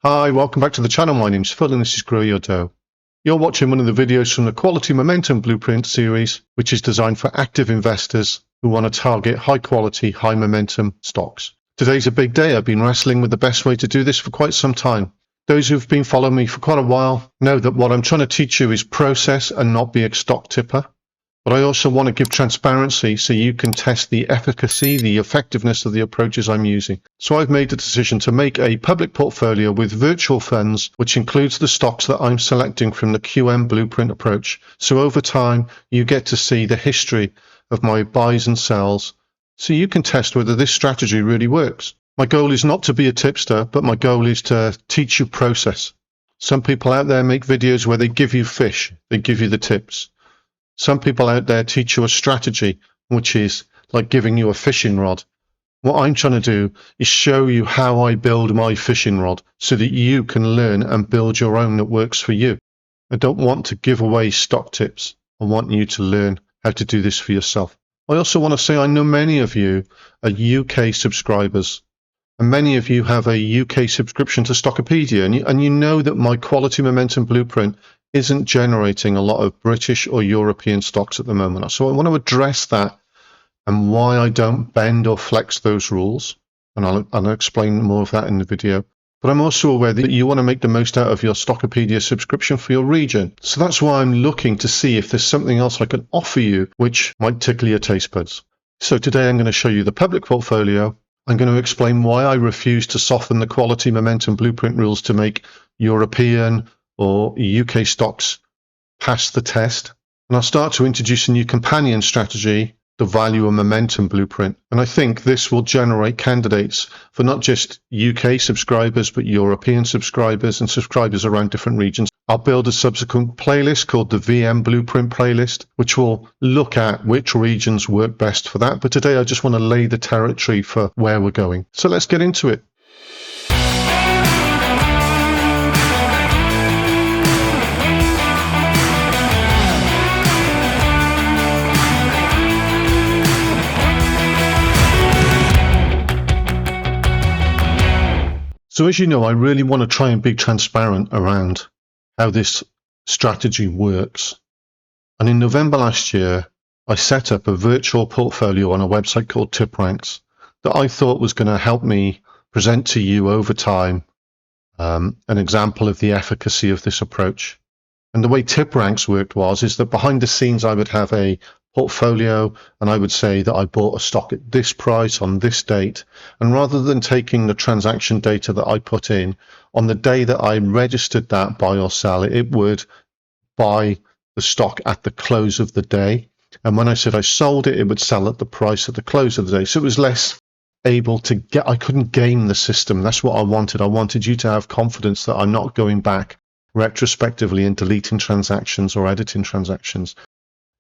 Hi, welcome back to the channel. My name's Phil and this is Grow Your Dough. You're watching one of the videos from the Quality Momentum Blueprint series, which is designed for active investors who want to target high quality, high momentum stocks. Today's a big day. I've been wrestling with the best way to do this for quite some time. Those who've been following me for quite a while know that what I'm trying to teach you is process and not be a stock tipper. But I also want to give transparency so you can test the efficacy, the effectiveness of the approaches I'm using. So I've made the decision to make a public portfolio with virtual funds, which includes the stocks that I'm selecting from the QM Blueprint approach. So over time, you get to see the history of my buys and sells, so you can test whether this strategy really works. My goal is not to be a tipster, but my goal is to teach you process. Some people out there make videos where they give you fish, they give you the tips. Some people out there teach you a strategy, which is like giving you a fishing rod. What I'm trying to do is show you how I build my fishing rod so that you can learn and build your own that works for you. I don't want to give away stock tips. I want you to learn how to do this for yourself. I also want to say I know many of you are UK subscribers, and many of you have a UK subscription to Stockopedia, and you know that my Quality Momentum Blueprint isn't generating a lot of British or European stocks at the moment. So I want to address that and why I don't bend or flex those rules. And I'll explain more of that in the video. But I'm also aware that you want to make the most out of your Stockopedia subscription for your region. So that's why I'm looking to see if there's something else I can offer you which might tickle your taste buds. So today I'm going to show you the public portfolio. I'm going to explain why I refuse to soften the Quality Momentum Blueprint rules to make European or UK stocks pass the test. And I'll start to introduce a new companion strategy, the Value and Momentum Blueprint. And I think this will generate candidates for not just UK subscribers, but European subscribers and subscribers around different regions. I'll build a subsequent playlist called the VM Blueprint playlist, which will look at which regions work best for that. But today I just want to lay the territory for where we're going. So let's get into it. So as you know, I really want to try and be transparent around how this strategy works. And in November last year, I set up a virtual portfolio on a website called TipRanks that I thought was going to help me present to you over time an example of the efficacy of this approach. And the way TipRanks worked is that behind the scenes I would have a portfolio and I would say that I bought a stock at this price on this date, and rather than taking the transaction data that I put in on the day that I registered that buy or sell, it would buy the stock at the close of the day, and when I said I sold it, it would sell at the price at the close of the day. So it was less able to get, I couldn't game the system. That's what I wanted. I wanted you to have confidence that I'm not going back retrospectively and deleting transactions or editing transactions.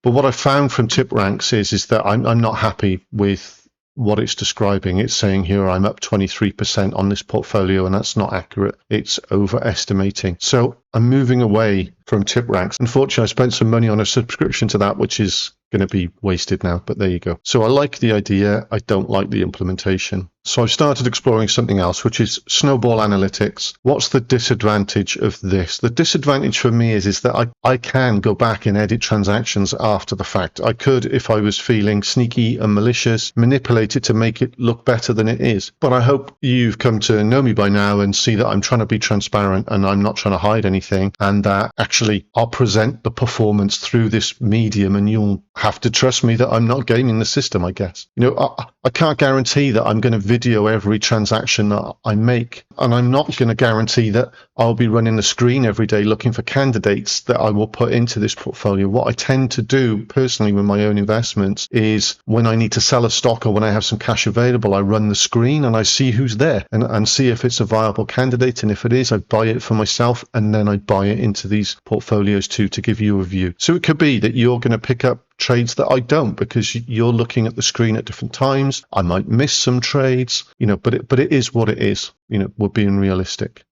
But what I found from TipRanks is that I'm not happy with what it's describing. It's saying here I'm up 23% on this portfolio, and that's not accurate. It's overestimating. So I'm moving away from TipRanks. Unfortunately, I spent some money on a subscription to that, which is going to be wasted now, but there you go. So I like the idea. I don't like the implementation. So I've started exploring something else, which is Snowball Analytics. What's the disadvantage of this? The disadvantage for me is that I can go back and edit transactions after the fact. I could, if I was feeling sneaky and malicious, manipulate it to make it look better than it is. But I hope you've come to know me by now and see that I'm trying to be transparent and I'm not trying to hide anything, and that actually I'll present the performance through this medium, and you'll have to trust me that I'm not gaming the system, I guess. You know, I can't guarantee that I'm going to video every transaction that I make, and I'm not going to guarantee that I'll be running the screen every day looking for candidates that I will put into this portfolio. What I tend to do personally with my own investments is when I need to sell a stock or when I have some cash available, I run the screen and I see who's there and see if it's a viable candidate, and if it is, I buy it for myself, and then I buy it into these portfolios too to give you a view. So it could be that you're going to pick up trades that I don't because you're looking at the screen at different times. I might miss some trades, you know, but it is what it is. You know, we're being realistic.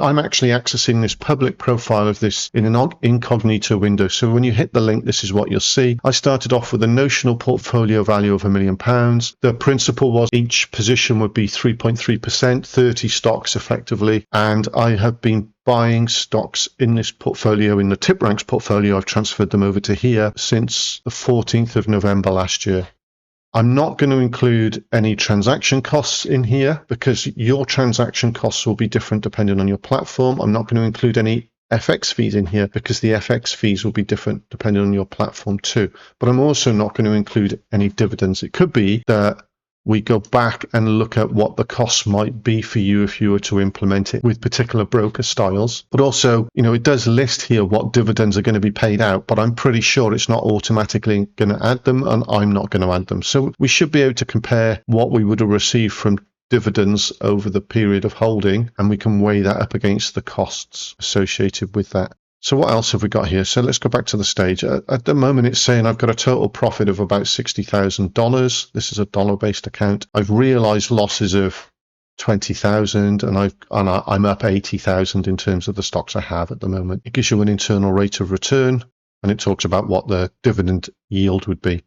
I'm actually accessing this public profile of this in an incognito window. So when you hit the link, this is what you'll see. I started off with a notional portfolio value of £1 million. The principle was each position would be 3.3%, 30 stocks effectively. And I have been buying stocks in this portfolio, in the TipRanks portfolio. I've transferred them over to here since the 14th of November last year. I'm not going to include any transaction costs in here because your transaction costs will be different depending on your platform. I'm not going to include any FX fees in here because the FX fees will be different depending on your platform too. But I'm also not going to include any dividends. It could be that we go back and look at what the costs might be for you if you were to implement it with particular broker styles. But also, it does list here what dividends are going to be paid out, but I'm pretty sure it's not automatically going to add them, and I'm not going to add them. So we should be able to compare what we would have received from dividends over the period of holding, and we can weigh that up against the costs associated with that. So what else have we got here? So let's go back to the stage. At the moment, it's saying I've got a total profit of about $60,000. This is a dollar-based account. I've realized losses of 20,000, and I'm up 80,000 in terms of the stocks I have at the moment. It gives you an internal rate of return, and it talks about what the dividend yield would be.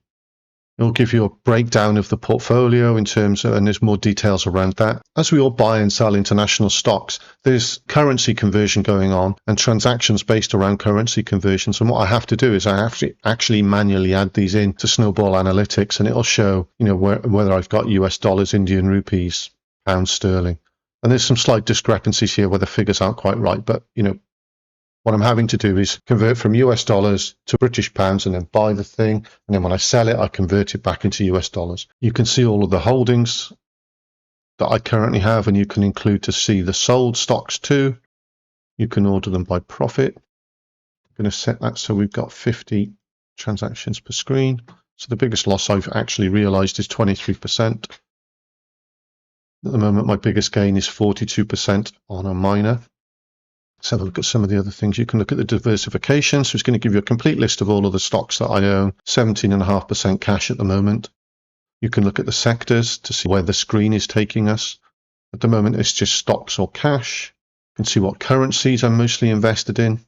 It'll give you a breakdown of the portfolio in terms of, and there's more details around that. As we all buy and sell international stocks, there's currency conversion going on and transactions based around currency conversions. And what I have to do is I have to actually manually add these in to Snowball Analytics, and it'll show, whether I've got US dollars, Indian rupees, pounds sterling. And there's some slight discrepancies here where the figures aren't quite right, but what I'm having to do is convert from US dollars to British pounds and then buy the thing. And then when I sell it, I convert it back into US dollars. You can see all of the holdings that I currently have, and you can include to see the sold stocks too. You can order them by profit. I'm going to set that so we've got 50 transactions per screen. So the biggest loss I've actually realized is 23%. At the moment, my biggest gain is 42% on a miner. Let's have a look at some of the other things. You can look at the diversification. So it's going to give you a complete list of all of the stocks that I own, 17.5% cash at the moment. You can look at the sectors to see where the screen is taking us. At the moment, it's just stocks or cash. You can see what currencies I'm mostly invested in,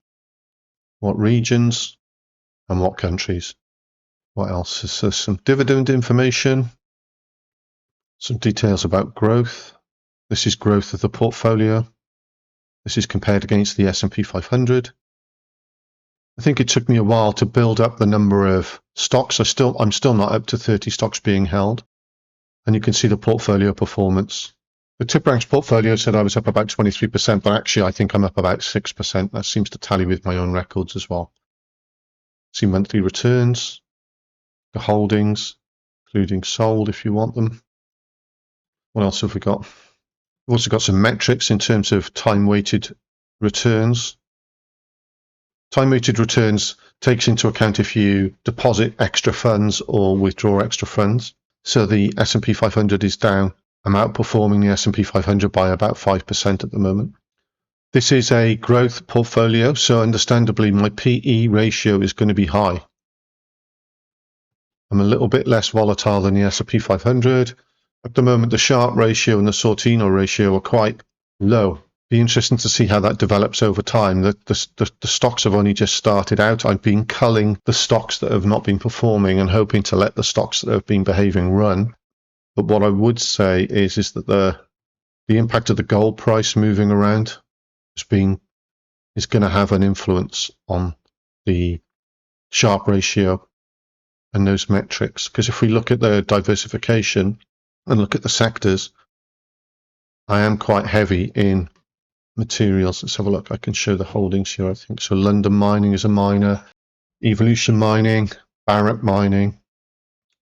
what regions, and what countries. What else? There's some dividend information, some details about growth. This is growth of the portfolio. This is compared against the S&P 500. I think it took me a while to build up the number of stocks. I'm still not up to 30 stocks being held. And you can see the portfolio performance. The TipRanks portfolio said I was up about 23%, but actually I think I'm up about 6%. That seems to tally with my own records as well. See monthly returns, the holdings, including sold if you want them. What else have we got? We've also got some metrics in terms of time-weighted returns. Time-weighted returns takes into account if you deposit extra funds or withdraw extra funds. So the S&P 500 is down. I'm outperforming the S&P 500 by about 5% at the moment. This is a growth portfolio, so understandably my PE ratio is going to be high. I'm a little bit less volatile than the S&P 500. At the moment, the Sharpe ratio and the Sortino ratio are quite low. Be interesting to see how that develops over time. The stocks have only just started out. I've been culling the stocks that have not been performing and hoping to let the stocks that have been behaving run. But what I would say is that the impact of the gold price moving around is going to have an influence on the Sharpe ratio and those metrics. Because if we look at the diversification and look at the sectors, I am quite heavy in materials. Let's have a look. I can show the holdings here, I think. So London Mining is a miner, Evolution Mining, Barrett Mining,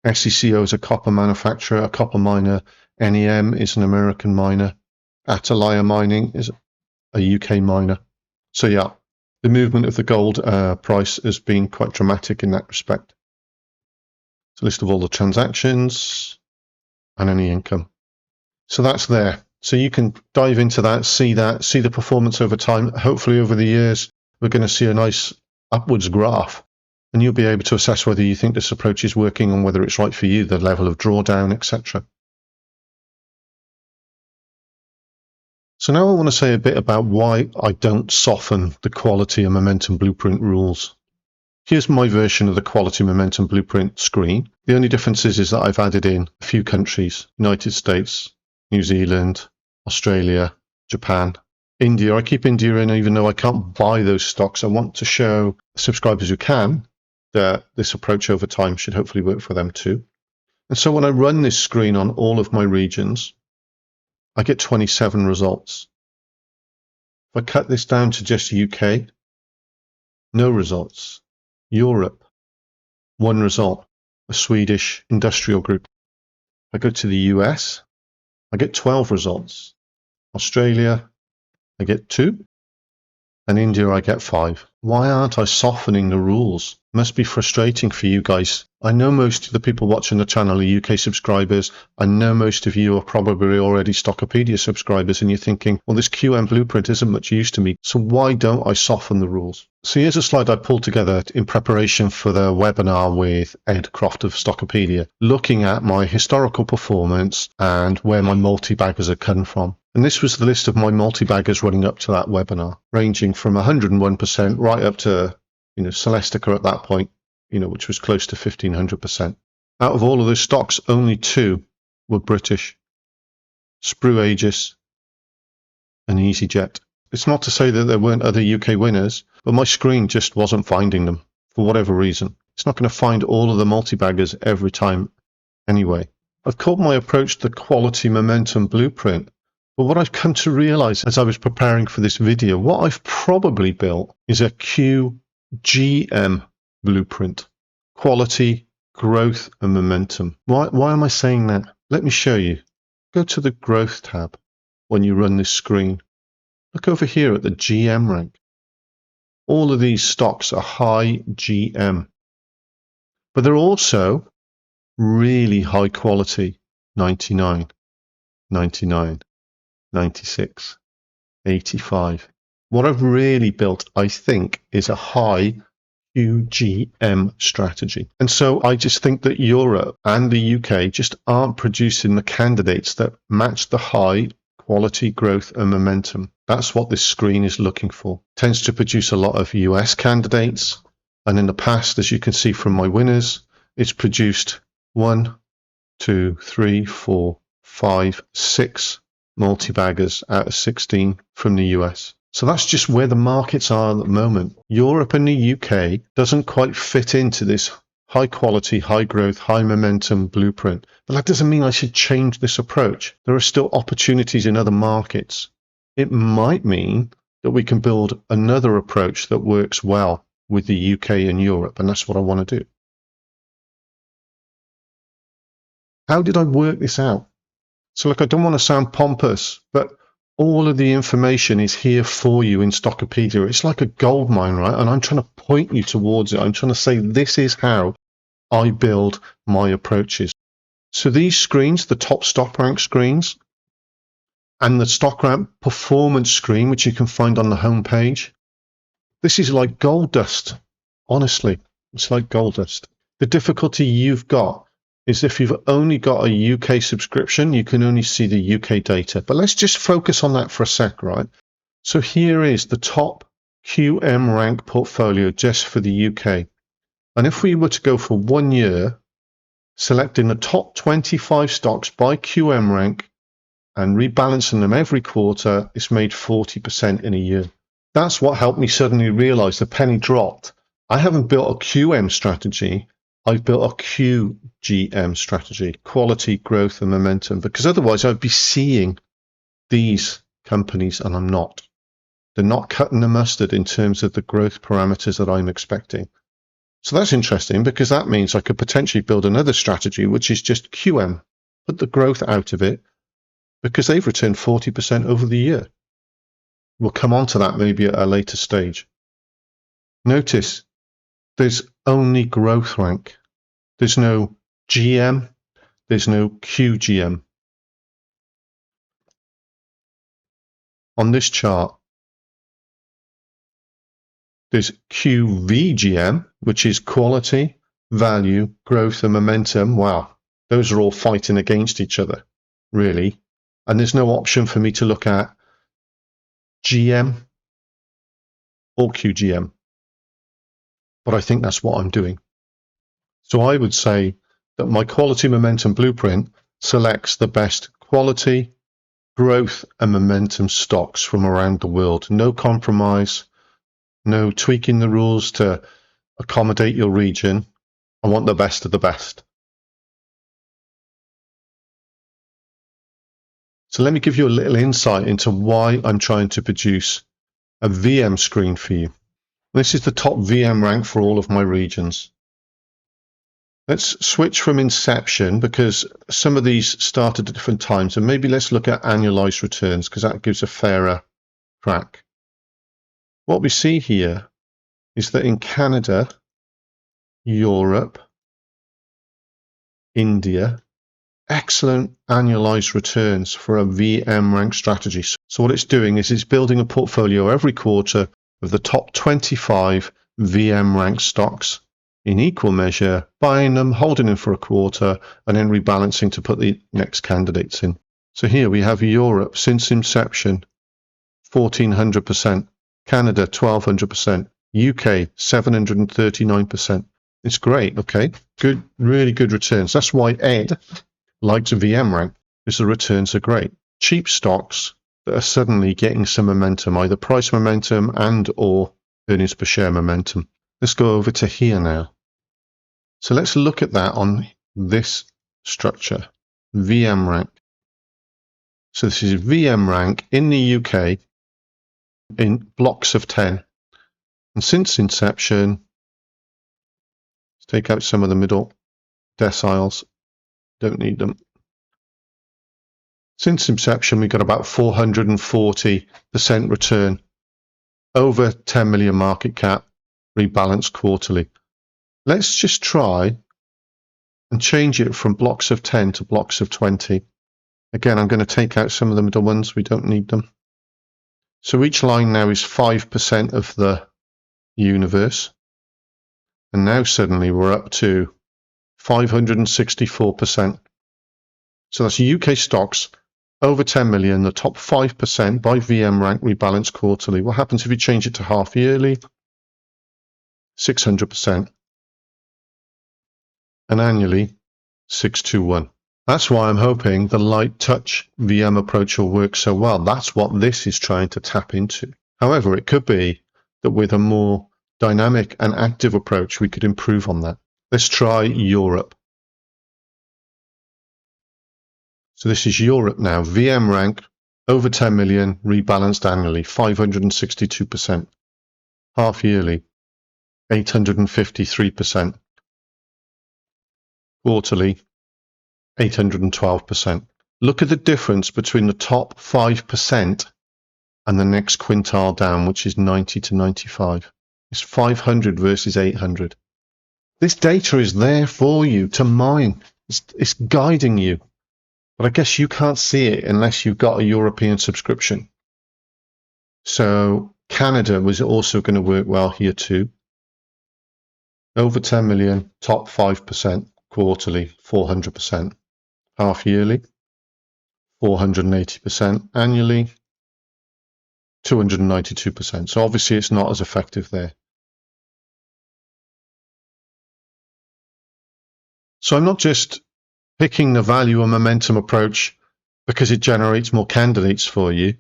SECO is a copper manufacturer, a copper miner, NEM is an American miner, Atalaya Mining is a UK miner. So yeah, the movement of the gold price has been quite dramatic in that respect. It's a list of all the transactions and any income. So that's there. So you can dive into that, see the performance over time. Hopefully over the years, we're going to see a nice upwards graph, and you'll be able to assess whether you think this approach is working and whether it's right for you, the level of drawdown, etc. So now I want to say a bit about why I don't soften the quality and momentum blueprint rules. Here's my version of the quality momentum blueprint screen. The only difference is that I've added in a few countries: United States, New Zealand, Australia, Japan, India. I keep India in even though I can't buy those stocks. I want to show subscribers who can that this approach over time should hopefully work for them too. And so when I run this screen on all of my regions, I get 27 results. If I cut this down to just UK, no results. Europe, one result, a Swedish industrial group. I go to the US, I get 12 results. Australia, I get 2. And India, I get 5. Why aren't I softening the rules? Must be frustrating for you guys. I know most of the people watching the channel are UK subscribers. I know most of you are probably already Stockopedia subscribers, and you're thinking, well, this QM blueprint isn't much use to me, so why don't I soften the rules? So here's a slide I pulled together in preparation for the webinar with Ed Croft of Stockopedia, looking at my historical performance and where my multi-baggers have come from. And this was the list of my multi-baggers running up to that webinar, ranging from 101% right up to, Celestica at that point, which was close to 1500%. Out of all of those stocks, only 2 were British: Sprue Aegis and EasyJet. It's not to say that there weren't other UK winners, but my screen just wasn't finding them for whatever reason. It's not going to find all of the multi-baggers every time anyway. I've called my approach the quality momentum blueprint. But what I've come to realize as I was preparing for this video, what I've probably built is a QGM blueprint: quality, growth, and momentum. Why am I saying that? Let me show you. Go to the growth tab when you run this screen. Look over here at the GM rank. All of these stocks are high GM, but they're also really high quality: 99, 99. 96, 85. What I've really built, I think, is a high QGM strategy. And so I just think that Europe and the UK just aren't producing the candidates that match the high quality, growth, and momentum. That's what this screen is looking for. It tends to produce a lot of US candidates. And in the past, as you can see from my winners, it's produced 1, 2, 3, 4, 5, 6 multi-baggers out of 16 from the US. So that's just where the markets are at the moment. Europe and the UK doesn't quite fit into this high quality, high growth, high momentum blueprint. But that doesn't mean I should change this approach. There are still opportunities in other markets. It might mean that we can build another approach that works well with the UK and Europe, and that's what I want to do. How did I work this out? So look, I don't want to sound pompous, but all of the information is here for you in Stockopedia. It's like a gold mine, right? And I'm trying to point you towards it. I'm trying to say this is how I build my approaches. So these screens, the top stock rank screens, and the stock rank performance screen, which you can find on the home page, this is like gold dust. Honestly, it's like gold dust. The difficulty you've got is if you've only got a UK subscription, you can only see the UK data. But let's just focus on that for a sec, right? So here is the top QM rank portfolio just for the UK. And if we were to go for 1 year, selecting the top 25 stocks by QM rank and rebalancing them every quarter, it's made 40% in a year. That's what helped me suddenly realize the penny dropped. I haven't built a QM strategy. I've built a QGM strategy: quality, growth, and momentum, because otherwise I'd be seeing these companies and I'm not. They're not cutting the mustard in terms of the growth parameters that I'm expecting. So that's interesting, because that means I could potentially build another strategy, which is just QM, put the growth out of it, because they've returned 40% over the year. We'll come on to that maybe at a later stage. Notice there's only growth rank. There's no GM. There's no QGM. On this chart, there's QVGM, which is quality, value, growth, and momentum. Wow, those are all fighting against each other, really. And there's no option for me to look at GM or QGM. But I think that's what I'm doing. So I would say that my quality momentum blueprint selects the best quality, growth and momentum stocks from around the world. No compromise, no tweaking the rules to accommodate your region. I want the best of the best. So let me give you a little insight into why I'm trying to produce a VM screen for you. This is the top VM rank for all of my regions. Let's switch from inception because some of these started at different times, and maybe let's look at annualized returns because that gives a fairer crack. What we see here is that in Canada, Europe, India, excellent annualized returns for a VM rank strategy. So what it's doing is it's building a portfolio every quarter of the top 25 VM rank stocks in equal measure, buying them, holding them for a quarter, and then rebalancing to put the next candidates in. So here we have Europe since inception, 1,400%, Canada 1,200%, UK 739%. It's great, okay? Good, really good returns. That's why Ed likes a VM rank, because the returns are great. Cheap stocks that are suddenly getting some momentum, either price momentum and or earnings per share momentum. Let's go over to here now. So let's look at that on this structure, VM rank. So this is VM rank in the UK in blocks of 10. And since inception, let's take out some of the middle deciles. Don't need them. Since inception, we got about 440% return, over 10 million market cap, rebalanced quarterly. Let's just try and change it from blocks of 10 to blocks of 20. Again, I'm going to take out some of the middle ones. We don't need them. So each line now is 5% of the universe. And now suddenly we're up to 564%. So that's UK stocks over 10 million, the top 5% by VM rank rebalanced quarterly. What happens if you change it to half yearly? 600%. And annually, 621. That's why I'm hoping the light touch VM approach will work so well. That's what this is trying to tap into. However, it could be that with a more dynamic and active approach, we could improve on that. Let's try Europe. So this is Europe now, VM rank, over 10 million, rebalanced annually, 562%. Half yearly, 853%. Quarterly, 812%. Look at the difference between the top 5% and the next quintile down, which is 90 to 95. It's 500 versus 800. This data is there for you to mine. It's guiding you. But I guess you can't see it unless you've got a European subscription. So Canada was also going to work well here too. Over 10 million, top 5%, quarterly, 400%. Half yearly, 480%. Annually, 292%. So obviously it's not as effective there. So I'm not just picking the value and momentum approach because it generates more candidates for you.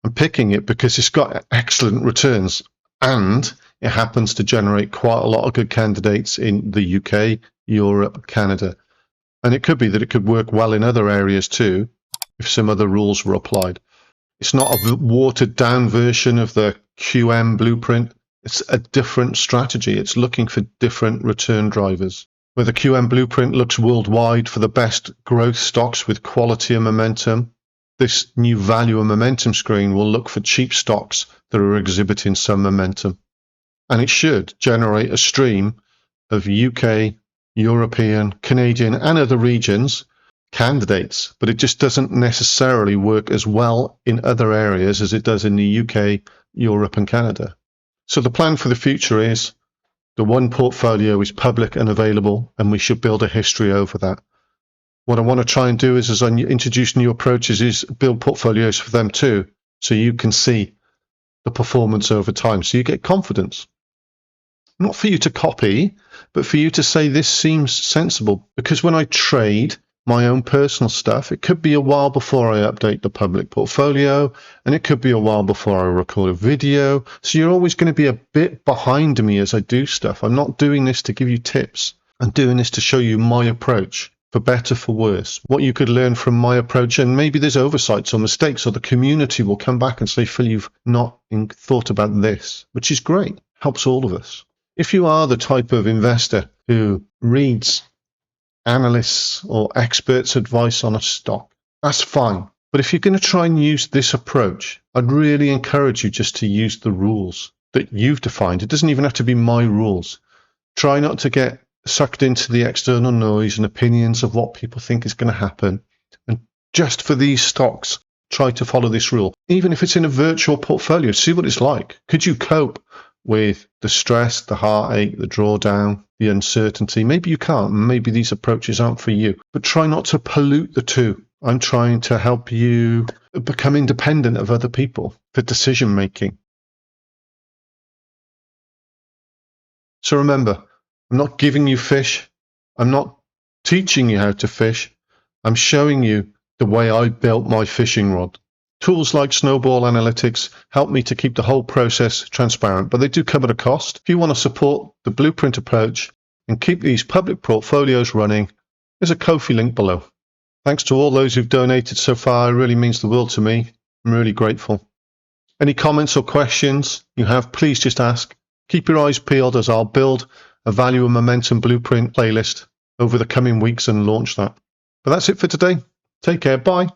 I'm picking it because it's got excellent returns and it happens to generate quite a lot of good candidates in the UK, Europe, Canada. And it could be that it could work well in other areas too if some other rules were applied. It's not a watered down version of the QM blueprint. It's a different strategy. It's looking for different return drivers. Where the QM blueprint looks worldwide for the best growth stocks with quality and momentum, this new value and momentum screen will look for cheap stocks that are exhibiting some momentum. And it should generate a stream of UK, European, Canadian, and other regions candidates, but it just doesn't necessarily work as well in other areas as it does in the UK, Europe, and Canada. So the plan for the future is the one portfolio is public and available, and we should build a history over that. What I want to try and do is, as I introduce new approaches, is build portfolios for them too, so you can see the performance over time. So you get confidence. Not for you to copy, but for you to say this seems sensible. Because when I trade my own personal stuff, it could be a while before I update the public portfolio, and it could be a while before I record a video. So you're always going to be a bit behind me as I do stuff. I'm not doing this to give you tips. I'm doing this to show you my approach, for better, for worse, what you could learn from my approach. And maybe there's oversights or mistakes, or the community will come back and say, Phil, you've not thought about this, which is great. Helps all of us. If you are the type of investor who reads analysts or experts' advice on a stock, that's fine. But if you're going to try and use this approach, I'd really encourage you just to use the rules that you've defined. It doesn't even have to be my rules. Try not to get sucked into the external noise and opinions of what people think is going to happen. And just for these stocks, try to follow this rule. Even if it's in a virtual portfolio, see what it's like. Could you cope with the stress, the heartache, the drawdown, the uncertainty? Maybe you can't. Maybe these approaches aren't for you. But try not to pollute the two. I'm trying to help you become independent of other people for decision making. So remember, I'm not giving you fish. I'm not teaching you how to fish. I'm showing you the way I built my fishing rod. Tools like Snowball Analytics help me to keep the whole process transparent, but they do come at a cost. If you want to support the blueprint approach and keep these public portfolios running, there's a Ko-fi link below. Thanks to all those who've donated so far. It really means the world to me. I'm really grateful. Any comments or questions you have, please just ask. Keep your eyes peeled as I'll build a value and momentum blueprint playlist over the coming weeks and launch that. But that's it for today. Take care. Bye.